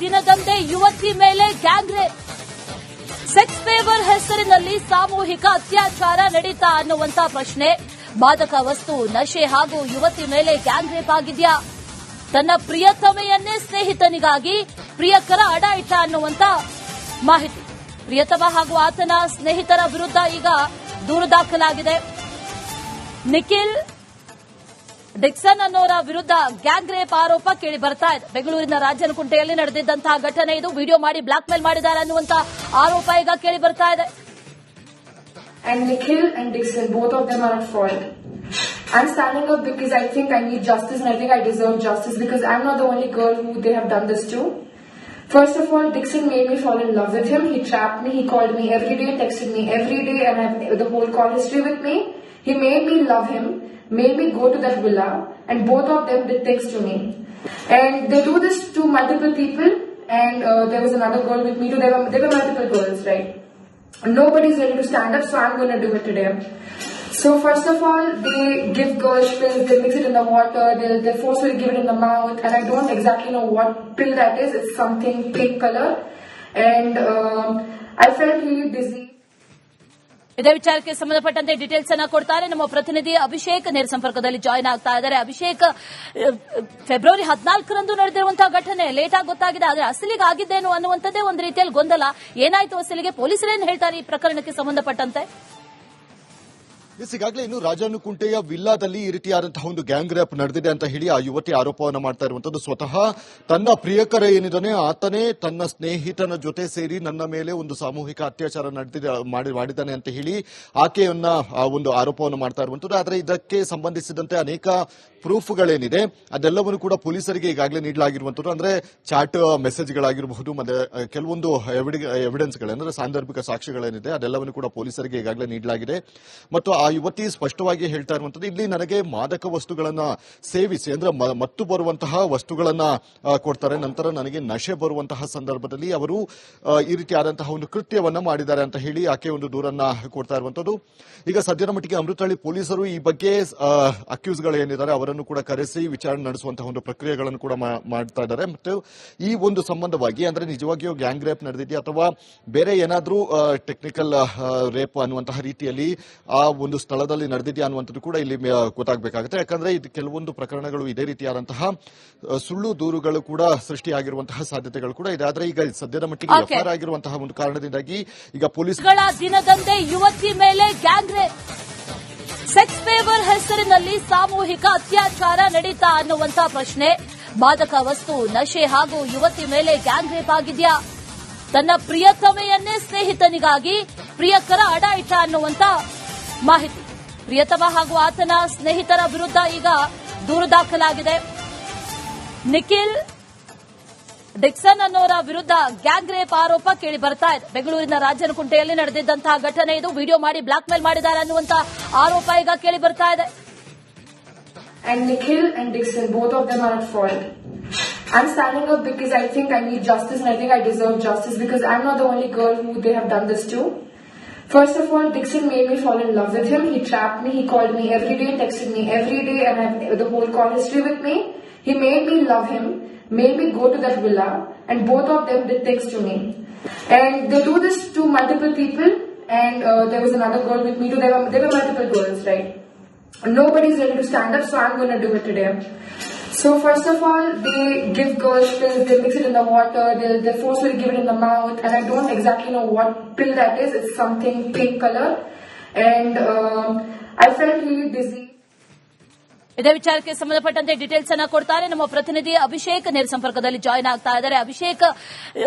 ದಿನದಂದೇ ಯುವತಿ ಮೇಲೆ ಗ್ಯಾಂಗ್ ರೇಪ್, ಸೆಕ್ಸ್ ಫೇವರ್ ಹೆಸರಿನಲ್ಲಿ ಸಾಮೂಹಿಕ ಅತ್ಯಾಚಾರ ನಡೀತಾ ಅನ್ನುವಂತ ಪ್ರಶ್ನೆ. ಮಾದಕ ವಸ್ತು, ನಶೆ ಹಾಗೂ ಯುವತಿ ಮೇಲೆ ಗ್ಯಾಂಗ್ ರೇಪ್ ಆಗಿದೆಯಾ? ತನ್ನ ಪ್ರಿಯತಮೆಯನ್ನೇ ಸ್ನೇಹಿತನಿಗಾಗಿ ಪ್ರಿಯಕರ ಅಡ ಇಟ್ಟ ಅನ್ನುವಂತ ಮಾಹಿತಿ. ಪ್ರಿಯತಮ ಹಾಗೂ ಆತನ ಸ್ನೇಹಿತರ ವಿರುದ್ಧ ಈಗ ದೂರು ದಾಖಲಾಗಿದೆ. ನಿಖಿಲ್ ಡಿಕ್ಸನ್ ಅನ್ನೋರ ವಿರುದ್ಧ ಗ್ಯಾಂಗ್ ರೇಪ್ ಆರೋಪ ಕೇಳಿ ಬರ್ತಾ ಇದೆ. ಬೆಂಗಳೂರಿನ ರಾಜನಕುಂಟೆಯಲ್ಲಿ ನಡೆದಿದ್ದಂತಹ ಘಟನೆ ಇದು. ವಿಡಿಯೋ ಮಾಡಿ ಬ್ಲಾಕ್ ಮೇಲ್ ಮಾಡಿದ್ದಾರೆ ಅನ್ನುವಂತ ಆರೋಪ ಈಗ ಕೇಳಿ ಬರ್ತಾ ಇದೆ. And Nikhil and Dixon, both of them are at fault. I'm standing up because I think I need justice and I think I deserve justice because I'm not the only girl who they have done this to. First of all, Dixon made me fall in love with him. He trapped me. He called me every day, texted me every day, and I have the whole call history with me. He made me love him, made me go to that villa, and both of them did things to me. And they do this to multiple people, and there was another girl with me too. There were multiple girls, right? Nobody's ready to stand up, so I'm going to do it today. So first of all, they give girls pills, they mix it in the water, they forcefully give it in the mouth, and I don't exactly know what pill that is. It's something pink color, and I felt really dizzy. ಇದೇ ವಿಚಾರಕ್ಕೆ ಸಂಬಂಧಪಟ್ಟಂತೆ details ಅನ್ನ ಕೊಡ್ತಾರೆ ನಮ್ಮ ಪ್ರತಿನಿಧಿ ಅಭಿಷೇಕ್. ನೇರ ಸಂಪರ್ಕದಲ್ಲಿ join ಆಗ್ತಾ ಇದ್ದಾರೆ. ಅಭಿಷೇಕ್, ಫೆಬ್ರವರಿ 14ರಂದು ನಡೆದಿರುವಂತಹ ಘಟನೆ ಲೇಟ್ ಆಗಿ ಗೊತ್ತಾಗಿದೆ, ಆದರೆ ಅಸಲಿಗೆ ಆಗಿದ್ದೇನು ಅನ್ನುವಂಥದ್ದೇ ಒಂದು ರೀತಿಯಲ್ಲಿ ಗೊಂದಲ. ಏನಾಯ್ತು ಅಸಲಿಗೆ? ಪೊಲೀಸರೇನು ಹೇಳ್ತಾರೆ ಈ ಪ್ರಕರಣಕ್ಕೆ ಸಂಬಂಧಪಟ್ಟಂತೆ? ಈಗಾಗಲೇ ಇನ್ನು ರಾಜನಕುಂಟೆಯ ವಿಲ್ಲಾದಲ್ಲಿ ಈ ರೀತಿಯಾದಂತಹ ಒಂದು ಗ್ಯಾಂಗ್ ರೇಪ್ ನಡೆದಿದೆ ಅಂತ ಹೇಳಿ ಆ ಯುವತಿ ಆರೋಪವನ್ನು ಮಾಡ್ತಾ ಇರುವಂತದ್ದು. ಸ್ವತಃ ತನ್ನ ಪ್ರಿಯಕರ ಏನಿದ್ದಾನೆ ಆತನೇ ತನ್ನ ಸ್ನೇಹಿತನ ಜೊತೆ ಸೇರಿ ನನ್ನ ಮೇಲೆ ಒಂದು ಸಾಮೂಹಿಕ ಅತ್ಯಾಚಾರ ಮಾಡಿದ್ದಾನೆ ಅಂತ ಹೇಳಿ ಆಕೆಯನ್ನ ಒಂದು ಆರೋಪವನ್ನು ಮಾಡ್ತಾ ಇರುವಂತದ್ದು. ಆದರೆ ಇದಕ್ಕೆ ಸಂಬಂಧಿಸಿದಂತೆ ಅನೇಕ ಪ್ರೂಫ್ಗಳೇನಿದೆ ಅದೆಲ್ಲವನ್ನು ಕೂಡ ಪೊಲೀಸರಿಗೆ ಈಗಾಗಲೇ ನೀಡಲಾಗಿರುವಂತದ್ದು. ಅಂದ್ರೆ ಚಾಟ್ ಮೆಸೇಜ್ಗಳಾಗಿರಬಹುದು, ಮತ್ತೆ ಕೆಲವೊಂದು ಎವಿಡೆನ್ಸ್ಗಳು ಅಂದ್ರೆ ಸಾಂದರ್ಭಿಕ ಸಾಕ್ಷ್ಯಗಳೇನಿದೆ ಅದೆಲ್ಲವನ್ನು ಕೂಡ ಪೊಲೀಸರಿಗೆ ಈಗಾಗಲೇ ನೀಡಲಾಗಿದೆ. ಮತ್ತು ಆ ಯುವತಿ ಸ್ಪಷ್ಟವಾಗಿ ಹೇಳ್ತಾ ಇರುವಂತದ್ದು, ಇಲ್ಲಿ ನನಗೆ ಮಾದಕ ವಸ್ತುಗಳನ್ನ ಸೇವಿಸಿ ಅಂದ್ರೆ ಮತ್ತು ಬರುವಂತಹ ವಸ್ತುಗಳನ್ನ ಕೊಡ್ತಾರೆ, ನಂತರ ನನಗೆ ನಶೆ ಬರುವಂತಹ ಸಂದರ್ಭದಲ್ಲಿ ಅವರು ಈ ರೀತಿಯಾದಂತಹ ಒಂದು ಕೃತ್ಯವನ್ನ ಮಾಡಿದ್ದಾರೆ ಅಂತ ಹೇಳಿ ಆಕೆ ಒಂದು ದೂರನ್ನ ಕೊಡ್ತಾ ಇರುವಂತದ್ದು. ಈಗ ಸದ್ಯದ ಮಟ್ಟಿಗೆ ಅಮೃತಹಳ್ಳಿ ಪೊಲೀಸರು ಈ ಬಗ್ಗೆ ಅಕ್ಯೂಸ್ಗಳು ಏನಿದ್ದಾರೆ ಅವರನ್ನು ಕೂಡ ಕರೆಸಿ ವಿಚಾರಣೆ ನಡೆಸುವಂತಹ ಒಂದು ಪ್ರಕ್ರಿಯೆಗಳನ್ನು ಕೂಡ ಮಾಡ್ತಾ ಇದ್ದಾರೆ. ಮತ್ತು ಈ ಒಂದು ಸಂಬಂಧವಾಗಿ ಅಂದ್ರೆ ನಿಜವಾಗಿಯೂ ಗ್ಯಾಂಗ್ ರೇಪ್ ನಡೆದಿದೆಯಾ ಅಥವಾ ಬೇರೆ ಏನಾದ್ರೂ ಟೆಕ್ನಿಕಲ್ ರೇಪ್ ಅನ್ನುವಂತಹ ರೀತಿಯಲ್ಲಿ ಆ ಒಂದು ಸ್ಥಳದಲ್ಲಿ ನಡೆದಿದೆಯಾ ಅನ್ನುವಂಥದ್ದು ಕೂಡ ಇಲ್ಲಿ ಗೊತ್ತಾಗಬೇಕಾಗುತ್ತೆ. ಯಾಕಂದ್ರೆ ಇದು ಕೆಲವೊಂದು ಪ್ರಕರಣಗಳು ಇದೇ ರೀತಿಯಾದಂತಹ ಸುಳ್ಳು ದೂರುಗಳು ಕೂಡ ಸೃಷ್ಟಿಯಾಗಿರುವಂತಹ ಸಾಧ್ಯತೆಗಳು ಕೂಡ ಇದೆ. ಆದ್ರೆ ಈಗ ಸದ್ಯದ ಮಟ್ಟಿಗೆ ಎಫ್ಐಆರ್ ಆಗಿರುವಂತಹ ಒಂದು ಕಾರಣದಿಂದಾಗಿ ಈಗ ಪೊಲೀಸ್ಗಳ ದಿನದಂದೇ ಯುವತಿ ಮೇಲೆ ಗ್ಯಾಂಗ್ ರೇಪ್, ಸೆಕ್ಸ್ ಫೇವರ್ ಹೆಸರಿನಲ್ಲಿ ಸಾಮೂಹಿಕ ಅತ್ಯಾಚಾರ ನಡೀತಾ ಅನ್ನುವಂತ ಪ್ರಶ್ನೆ. ಮಾದಕ ವಸ್ತು, ನಶೆ ಹಾಗೂ ಯುವತಿ ಮೇಲೆ ಗ್ಯಾಂಗ್ ರೇಪ್ ಆಗಿದೆಯಾ? ತನ್ನ ಪ್ರಿಯತಮೆಯನ್ನೇ ಸ್ನೇಹಿತನಿಗಾಗಿ ಪ್ರಿಯಕರ ಅಡ ಇಟ್ಟ ಅನ್ನುವಂತ ಮಾಹಿತಿ. ಪ್ರಿಯತಮ ಹಾಗೂ ಆತನ ಸ್ನೇಹಿತರ ವಿರುದ್ಧ ಈಗ ದೂರು ದಾಖಲಾಗಿದೆ. ನಿಖಿಲ್ ಡಿಕ್ಸನ್ ಅನ್ನೋರ ವಿರುದ್ಧ ಗ್ಯಾಂಗ್ ರೇಪ್ ಆರೋಪ ಕೇಳಿ ಬರ್ತಾ ಇದೆ. ಬೆಂಗಳೂರಿನ ರಾಜನಕುಂಟೆಯಲ್ಲಿ ನಡೆದಿದ್ದಂತಹ ಘಟನೆ ಇದು. ವಿಡಿಯೋ ಮಾಡಿ ಬ್ಲಾಕ್ ಮೇಲ್ ಮಾಡಿದ್ದಾರೆ ಅನ್ನುವಂತ ಆರೋಪ ಈಗ ಕೇಳಿ ಬರ್ತಾ ಇದೆ. And Nikhil and Dixon, both of them are at fault. I'm standing up because I think I need justice and I think I deserve justice because I'm not the only girl who they have done this to. First of all, Dixon made me fall in love with him. He trapped me. He called me every day, texted me every day, and I have the whole call history with me. He made me love him, made me go to that villa, and both of them did things to me. And they do this to multiple people, and there was another girl with me too. There were multiple girls, right? Nobody's ready to stand up, so I'm going to do it today. So first of all, they give girls pills, they mix it in the water, they forcefully give it in the mouth, and I don't exactly know what pill that is. It's something pink color, and I felt really dizzy. ಇದೇ ವಿಚಾರಕ್ಕೆ ಸಂಬಂಧಪಟ್ಟಂತೆ details ಅನ್ನ ಕೊಡ್ತಾರೆ ನಮ್ಮ ಪ್ರತಿನಿಧಿ ಅಭಿಷೇಕ್. ನೇರ ಸಂಪರ್ಕದಲ್ಲಿ join ಆಗ್ತಾ ಇದ್ದಾರೆ. ಅಭಿಷೇಕ್,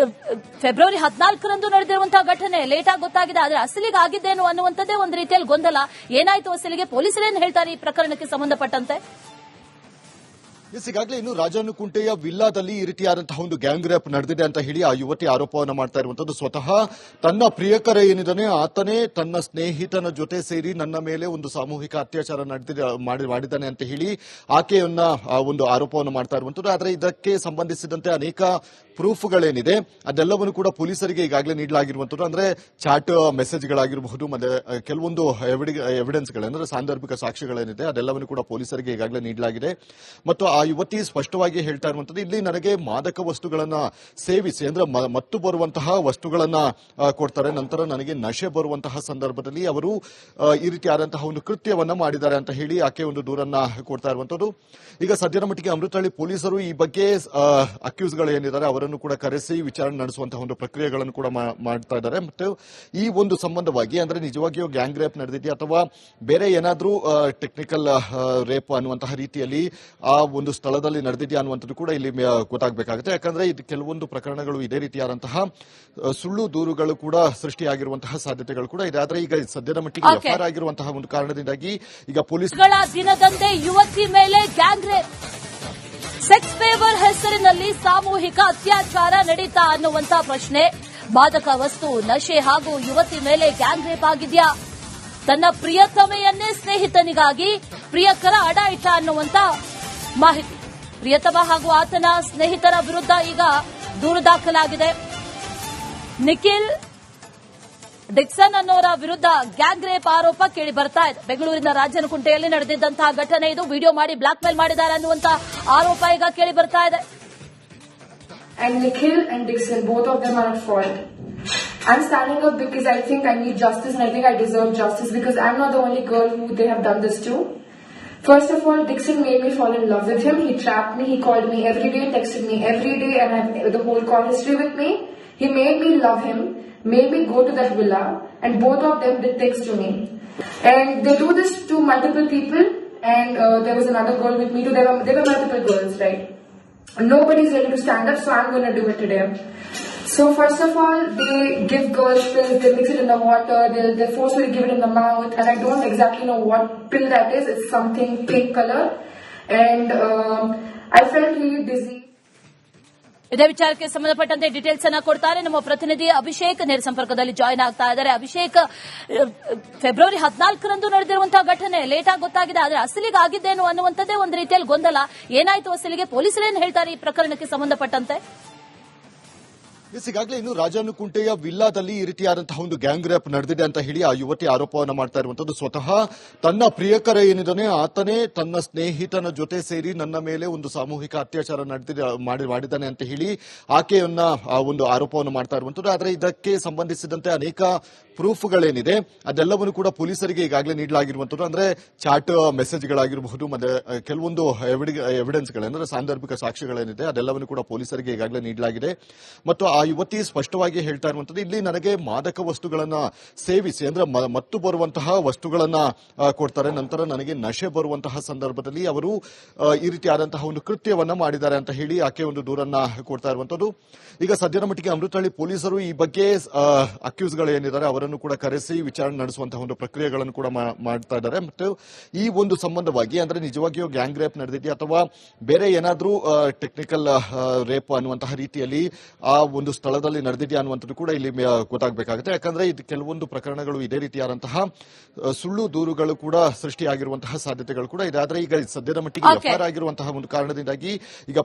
ಫೆಬ್ರವರಿ 14ರಂದು ನಡೆದಿರುವಂತಹ ಘಟನೆ ಲೇಟ್ ಆಗಿ ಗೊತ್ತಾಗಿದೆ, ಆದರೆ ಅಸಲಿಗೆ ಆಗಿದ್ದೇನು ಅನ್ನುವಂಥದ್ದೇ ಒಂದು ರೀತಿಯಲ್ಲಿ ಗೊಂದಲ. ಏನಾಯ್ತು ಅಸಲಿಗೆ? ಪೊಲೀಸರೇನು ಹೇಳ್ತಾರೆ ಈ ಪ್ರಕರಣಕ್ಕೆ ಸಂಬಂಧಪಟ್ಟಂತೆ? ಈಗಾಗಲೇ ಇನ್ನು ರಾಜನಕುಂಟೆಯ ವಿಲ್ಲಾದಲ್ಲಿ ಈ ರೀತಿಯಾದಂತಹ ಒಂದು ಗ್ಯಾಂಗ್ ರೇಪ್ ನಡೆದಿದೆ ಅಂತ ಹೇಳಿ ಆ ಯುವತಿ ಆರೋಪವನ್ನು ಮಾಡ್ತಾ ಇರುವಂತದ್ದು. ಸ್ವತಃ ತನ್ನ ಪ್ರಿಯಕರ ಏನಿದ್ದಾನೆ ಆತನೇ ತನ್ನ ಸ್ನೇಹಿತನ ಜೊತೆ ಸೇರಿ ನನ್ನ ಮೇಲೆ ಒಂದು ಸಾಮೂಹಿಕ ಅತ್ಯಾಚಾರ ಮಾಡಿದ್ದಾನೆ ಅಂತ ಹೇಳಿ ಆಕೆಯನ್ನ ಒಂದು ಆರೋಪವನ್ನು ಮಾಡ್ತಾ ಇರುವಂತದ್ದು. ಆದರೆ ಇದಕ್ಕೆ ಸಂಬಂಧಿಸಿದಂತೆ ಅನೇಕ ಪ್ರೂಫ್ಗಳೇನಿದೆ ಅದೆಲ್ಲವನ್ನು ಕೂಡ ಪೊಲೀಸರಿಗೆ ಈಗಾಗಲೇ ನೀಡಲಾಗಿರುವಂತದ್ದು. ಅಂದ್ರೆ ಚಾಟ್ ಮೆಸೇಜ್ಗಳಾಗಿರಬಹುದು, ಮತ್ತೆ ಕೆಲವೊಂದು ಎವಿಡೆನ್ಸ್ಗಳು ಅಂದ್ರೆ ಸಾಂದರ್ಭಿಕ ಸಾಕ್ಷ್ಯಗಳೇನಿದೆ ಅದೆಲ್ಲವನ್ನು ಕೂಡ ಪೊಲೀಸರಿಗೆ ಈಗಾಗಲೇ ನೀಡಲಾಗಿದೆ. ಮತ್ತು ಆ ಯುವತಿ ಸ್ಪಷ್ಟವಾಗಿ ಹೇಳ್ತಾ ಇರುವಂತದ್ದು, ಇಲ್ಲಿ ನನಗೆ ಮಾದಕ ವಸ್ತುಗಳನ್ನ ಸೇವಿಸಿ ಅಂದ್ರೆ ಮತ್ತು ಬರುವಂತಹ ವಸ್ತುಗಳನ್ನ ಕೊಡ್ತಾರೆ, ನಂತರ ನನಗೆ ನಶೆ ಬರುವಂತಹ ಸಂದರ್ಭದಲ್ಲಿ ಅವರು ಈ ರೀತಿಯಾದಂತಹ ಒಂದು ಕೃತ್ಯವನ್ನ ಮಾಡಿದ್ದಾರೆ ಅಂತ ಹೇಳಿ ಆಕೆ ಒಂದು ದೂರನ್ನ ಕೊಡ್ತಾ ಇರುವಂತದ್ದು. ಈಗ ಸದ್ಯದ ಮಟ್ಟಿಗೆ ಅಮೃತಹಳ್ಳಿ ಪೊಲೀಸರು ಈ ಬಗ್ಗೆ ಅಕ್ಯೂಸ್ಗಳು ಏನಿದ್ದಾರೆ ಅವರನ್ನು ಕೂಡ ಕರೆಸಿ ವಿಚಾರಣೆ ನಡೆಸುವಂತಹ ಒಂದು ಪ್ರಕ್ರಿಯೆಗಳನ್ನು ಕೂಡ ಮಾಡ್ತಾ ಇದ್ದಾರೆ. ಮತ್ತು ಈ ಒಂದು ಸಂಬಂಧವಾಗಿ ಅಂದ್ರೆ ನಿಜವಾಗಿಯೂ ಗ್ಯಾಂಗ್ ರೇಪ್ ನಡೆದಿದೆಯಾ ಅಥವಾ ಬೇರೆ ಏನಾದ್ರೂ ಟೆಕ್ನಿಕಲ್ ರೇಪ್ ಅನ್ನುವಂತಹ ರೀತಿಯಲ್ಲಿ ಆ ಒಂದು ಸ್ಥಳದಲ್ಲಿ ನಡೆದಿದೆಯಾ ಅನ್ನುವಂಥದ್ದು ಕೂಡ ಇಲ್ಲಿ ಗೊತ್ತಾಗಬೇಕಾಗುತ್ತೆ. ಯಾಕಂದ್ರೆ ಇದು ಕೆಲವೊಂದು ಪ್ರಕರಣಗಳು ಇದೇ ರೀತಿಯಾದಂತಹ ಸುಳ್ಳು ದೂರುಗಳು ಕೂಡ ಸೃಷ್ಟಿಯಾಗಿರುವಂತಹ ಸಾಧ್ಯತೆಗಳು ಕೂಡ ಇದೆ. ಆದ್ರೆ ಈಗ ಸದ್ಯದ ಮಟ್ಟಿಗೆ ಎಫ್ಐಆರ್ ಆಗಿರುವಂತಹ ಒಂದು ಕಾರಣದಿಂದಾಗಿ ಈಗ ಪೊಲೀಸ್ಗಳ ದಿನದಂದೇ ಯುವತಿ ಮೇಲೆ ಗ್ಯಾಂಗ್ ರೇಪ್, ಸೆಕ್ಸ್ ಫೇವರ್ ಹೆಸರಿನಲ್ಲಿ ಸಾಮೂಹಿಕ ಅತ್ಯಾಚಾರ ನಡೀತಾ ಅನ್ನುವಂತ ಪ್ರಶ್ನೆ. ಮಾದಕ ವಸ್ತು ನಶೆ ಹಾಗೂ ಯುವತಿ ಮೇಲೆ ಗ್ಯಾಂಗ್ ರೇಪ್ ಆಗಿದೆಯಾ? ತನ್ನ ಪ್ರಿಯತಮೆಯನ್ನೇ ಸ್ನೇಹಿತನಿಗಾಗಿ ಪ್ರಿಯಕರ ಅಡ ಇಟ್ಟ ಅನ್ನುವಂತ ಮಾಹಿತಿ. ಪ್ರಿಯತಮ ಹಾಗೂ ಆತನ ಸ್ನೇಹಿತರ ವಿರುದ್ಧ ಈಗ ದೂರು ದಾಖಲಾಗಿದೆ. ನಿಖಿಲ್ ಡಿಕ್ಸನ್ ಅನ್ನೋರ ವಿರುದ್ಧ ಗ್ಯಾಂಗ್ ರೇಪ್ ಆರೋಪ ಕೇಳಿ ಬರ್ತಾ ಇದೆ. ಬೆಂಗಳೂರಿನ ರಾಜನಕುಂಟೆಯಲ್ಲಿ ನಡೆದಿದ್ದಂತಹ ಘಟನೆ ಇದು. ವಿಡಿಯೋ ಮಾಡಿ ಬ್ಲಾಕ್ ಮೇಲ್ ಮಾಡಿದ್ದಾರೆ ಅನ್ನುವಂತ ಆರೋಪ ಈಗ ಕೇಳಿ ಬರ್ತಾ ಇದೆ. And Nikhil and Dixon, both of them are at fault. I'm standing up because I think I need justice and I think I deserve justice because I'm not the only girl who they have done this to. First of all, Dixon made me fall in love with him. He trapped me. He called me every day, texted me every day, and I have the whole call history with me. He made me love him, made me go to that villa, and both of them did things to me. And they do this to multiple people. And there was another girl with me too. There were multiple girls, right? Nobody's ready to stand up, so I'm going to do it today. So first of all, they give girls pills, they mix it in the water, they forcefully give it in the mouth, and I don't exactly know what pill that is. It's something pink color, and I felt really dizzy. ಇದೇ ವಿಚಾರಕ್ಕೆ ಸಂಬಂಧಪಟ್ಟಂತೆ details ಅನ್ನ ಕೊಡ್ತಾರೆ ನಮ್ಮ ಪ್ರತಿನಿಧಿ ಅಭಿಷೇಕ್. ನೇರ ಸಂಪರ್ಕದಲ್ಲಿ join ಆಗ್ತಾ ಇದ್ದಾರೆ. ಅಭಿಷೇಕ್, ಫೆಬ್ರವರಿ 14ರಂದು ನಡೆದಿರುವಂತಹ ಘಟನೆ ಲೇಟ್ ಆಗಿ ಗೊತ್ತಾಗಿದೆ, ಆದರೆ ಅಸಲಿಗೆ ಆಗಿದ್ದೇನು ಅನ್ನುವಂಥದ್ದೇ ಒಂದು ರೀತಿಯಲ್ಲಿ ಗೊಂದಲ. ಏನಾಯ್ತು ಅಸಲಿಗೆ? ಪೊಲೀಸರೇನು ಹೇಳ್ತಾರೆ ಈ ಪ್ರಕರಣಕ್ಕೆ ಸಂಬಂಧಪಟ್ಟಂತೆ? ಈಗಾಗಲೇ ಇನ್ನು ರಾಜನಕುಂಟೆಯ ವಿಲ್ಲಾದಲ್ಲಿ ಈ ರೀತಿಯಾದಂತಹ ಒಂದು ಗ್ಯಾಂಗ್ ರೇಪ್ ನಡೆದಿದೆ ಅಂತ ಹೇಳಿ ಆ ಯುವತಿ ಆರೋಪವನ್ನು ಮಾಡ್ತಾ ಇರುವಂತದ್ದು. ಸ್ವತಃ ತನ್ನ ಪ್ರಿಯಕರ ಏನಿದ್ದಾನೆ ಆತನೇ ತನ್ನ ಸ್ನೇಹಿತನ ಜೊತೆ ಸೇರಿ ನನ್ನ ಮೇಲೆ ಒಂದು ಸಾಮೂಹಿಕ ಅತ್ಯಾಚಾರ ಮಾಡಿದ್ದಾನೆ ಅಂತ ಹೇಳಿ ಆಕೆಯನ್ನ ಒಂದು ಆರೋಪವನ್ನು ಮಾಡ್ತಾ ಇರುವಂತದ್ದು. ಆದರೆ ಇದಕ್ಕೆ ಸಂಬಂಧಿಸಿದಂತೆ ಅನೇಕ ಪ್ರೂಫ್ಗಳೇನಿದೆ ಅದೆಲ್ಲವನ್ನು ಕೂಡ ಪೊಲೀಸರಿಗೆ ಈಗಾಗಲೇ ನೀಡಲಾಗಿರುವಂತದ್ದು. ಅಂದ್ರೆ ಚಾಟ್ ಮೆಸೇಜ್ಗಳಾಗಿರಬಹುದು, ಮತ್ತೆ ಕೆಲವೊಂದು ಎವಿಡೆನ್ಸ್ಗಳು ಅಂದ್ರೆ ಸಾಂದರ್ಭಿಕ ಸಾಕ್ಷ್ಯಗಳೇನಿದೆ ಅದೆಲ್ಲವನ್ನು ಕೂಡ ಪೊಲೀಸರಿಗೆ ಈಗಾಗಲೇ ನೀಡಲಾಗಿದೆ. ಮತ್ತು ಆ ಯುವತಿ ಸ್ಪಷ್ಟವಾಗಿ ಹೇಳ್ತಾ ಇರುವಂತದ್ದು, ಇಲ್ಲಿ ನನಗೆ ಮಾದಕ ವಸ್ತುಗಳನ್ನ ಸೇವಿಸಿ ಅಂದ್ರೆ ಮತ್ತು ಬರುವಂತಹ ವಸ್ತುಗಳನ್ನ ಕೊಡ್ತಾರೆ, ನಂತರ ನನಗೆ ನಶೆ ಬರುವಂತಹ ಸಂದರ್ಭದಲ್ಲಿ ಅವರು ಈ ರೀತಿಯಾದಂತಹ ಒಂದು ಕೃತ್ಯವನ್ನ ಮಾಡಿದ್ದಾರೆ ಅಂತ ಹೇಳಿ ಆಕೆ ಒಂದು ದೂರನ್ನ ಕೊಡ್ತಾ ಇರುವಂತದ್ದು. ಈಗ ಸದ್ಯದ ಮಟ್ಟಿಗೆ ಅಮೃತಹಳ್ಳಿ ಪೊಲೀಸರು ಈ ಬಗ್ಗೆ ಅಕ್ಯೂಸ್ಗಳು ಏನಿದ್ದಾರೆ ಅವರನ್ನು ಕೂಡ ಕರೆಸಿ ವಿಚಾರಣೆ ನಡೆಸುವಂತಹ ಒಂದು ಪ್ರಕ್ರಿಯೆಗಳನ್ನು ಕೂಡ ಮಾಡ್ತಾ ಇದ್ದಾರೆ. ಮತ್ತು ಈ ಒಂದು ಸಂಬಂಧವಾಗಿ ಅಂದ್ರೆ ನಿಜವಾಗಿಯೂ ಗ್ಯಾಂಗ್ ರೇಪ್ ನಡೆದಿದೆಯಾ ಅಥವಾ ಬೇರೆ ಏನಾದ್ರೂ ಟೆಕ್ನಿಕಲ್ ರೇಪ್ ಅನ್ನುವಂತಹ ರೀತಿಯಲ್ಲಿ ಆ ಒಂದು ಸ್ಥಳದಲ್ಲಿ ನಡೆದಿದೆಯಾ ಅನ್ನುವಂಥದ್ದು ಕೂಡ ಇಲ್ಲಿ ಗೊತ್ತಾಗಬೇಕಾಗುತ್ತೆ. ಯಾಕಂದ್ರೆ ಇದು ಕೆಲವೊಂದು ಪ್ರಕರಣಗಳು ಇದೇ ರೀತಿಯಾದಂತಹ ಸುಳ್ಳು ದೂರುಗಳು ಕೂಡ ಸೃಷ್ಟಿಯಾಗಿರುವಂತಹ ಸಾಧ್ಯತೆಗಳು ಕೂಡ ಇದೆ. ಆದ್ರೆ ಈಗ ಸದ್ಯದ ಮಟ್ಟಿಗೆ ಎಫ್ಐಆರ್ ಆಗಿರುವಂತಹ ಒಂದು ಕಾರಣದಿಂದಾಗಿ ಈಗ